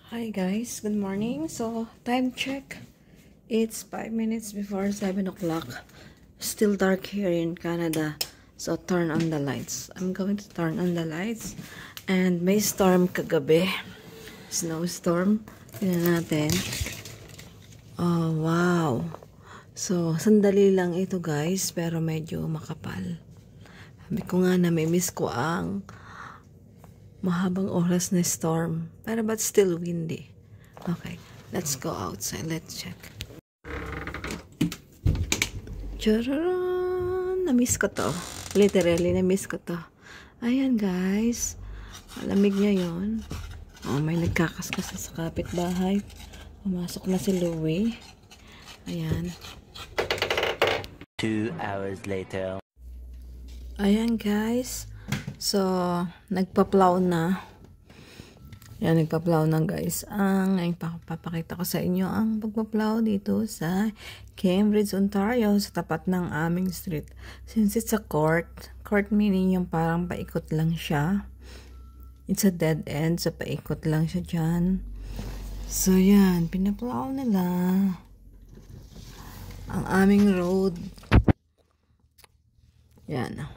Hi guys, good morning. So, time check. It's 5 minutes before 7 o'clock. Still dark here in Canada. So, turn on the lights. I'm going to turn on the lights. And may storm kagabi. Snowstorm. Tingnan natin. Oh, wow. So, sandali lang ito guys. Pero medyo makapal. Sabi ko nga na may miss ko ang mahabang oras na storm. Pero but still windy. Okay, let's go outside. Let's check. Charan! Na-miss ko to. Literally, na-miss ko to. Ayan guys. Malamig niya yon. Oh, may nagkakaskas sa kapitbahay. Pumasok na si Louie. Ayan. 2 hours later. Ayan guys. So, nagpa-plow na. Yan, nagpa-plow na guys. Ang papakita ko sa inyo ang pagpa-plow dito sa Cambridge, Ontario, sa tapat ng aming street. Since it's a court meaning yung parang paikot lang siya. It's a dead end, so paikot lang siya dyan. So, yan, pinaplow nila ang aming road. Yan.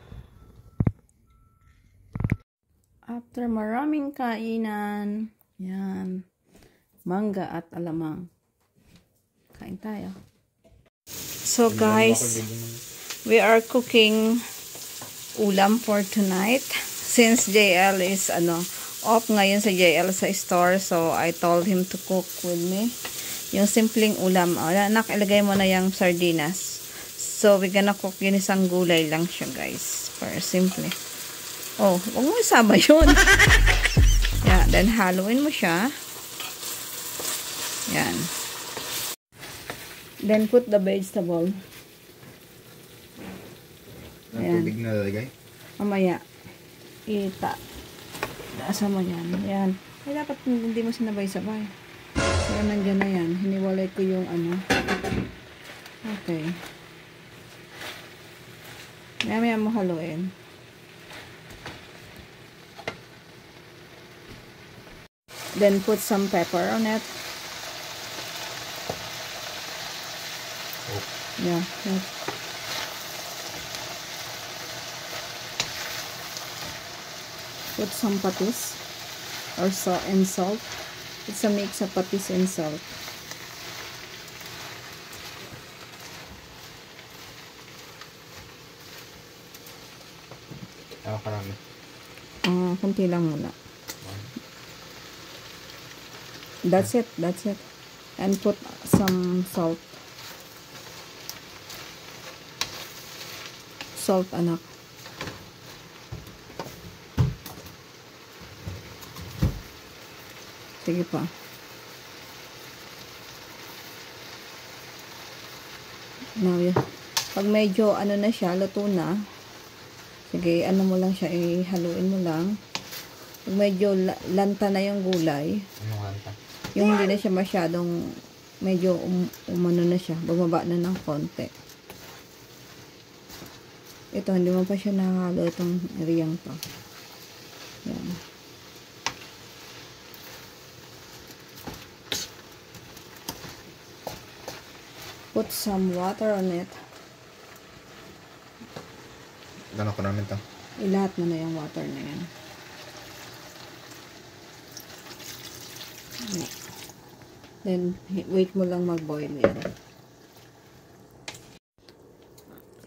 After maraming kainan, yan, mangga at alamang. Kain tayo. So guys, we are cooking ulam for tonight. Since JL is off ngayon sa JL sa store, so I told him to cook with me. Yung simpleng ulam. Anak, ilagay mo na yung sardinas. So we're gonna cook yun, isang gulay lang siya guys. For simple. Oh, huwag mo isama yun. Yeah, then haluin mo siya. Yan. Then put the vegetable. Ayan. Tubig na lalagay? Mamaya. Asa mo yan. Yan. Ay, dapat hindi mo sinabay-sabay. Kaya nandiyan na yan. Hiniwalay ko yung Okay. Mamaya mo haluin. Then put some pepper on it. Oh. Yeah. Put some patis or and salt. It's a mix of patis and salt. Karami. Kunti lang muna. That's it. And put some salt. Salt, anak. Sige pa. Now, pag medyo na siya, luto na. Sige, mo lang siya, ihaluin mo lang. Pag medyo lanta na yung gulay. Anong lanta? Yung hindi na siya masyadong medyo umano na siya. Bumaba na ng konti. Ito, hindi mo pa siya nahalo itong areyang to. Yan. Put some water on it. Gano'n ko namin to? Ilahat mo na yung water na yan. Then, wait mo lang mag-boil yan.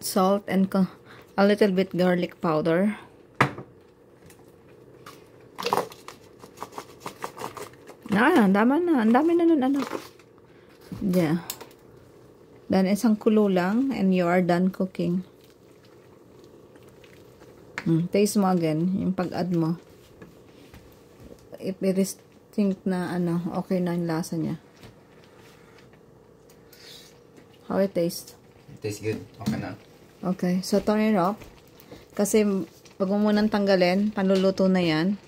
Salt and a little bit garlic powder. Ang dami na nun, anak. Yeah. Then, isang kulo lang and you are done cooking. Taste mo again, yung pag-add mo. If it is think na okay na yung lasa niya. How it tastes? It tastes good. Okay na. Okay, so turn it off. Kasi pag mo munang tanggalin, panluluto na yan.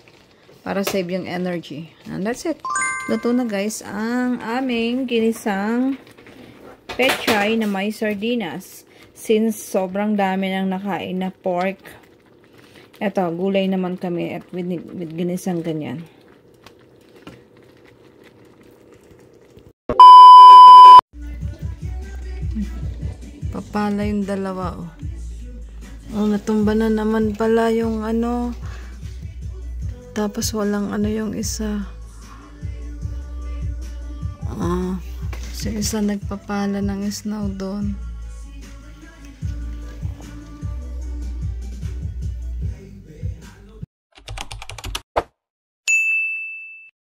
Para save yung energy. And that's it. Luto na guys ang aming ginisang pechay na may sardinas. Since sobrang dami nang nakain na pork. Eto, gulay naman kami at with ginisang ganyan. Papala yung dalawa, oh. Oh, natumba na naman pala yung ano. Tapos walang ano yung isa. Si isa nagpapala ng snow doon.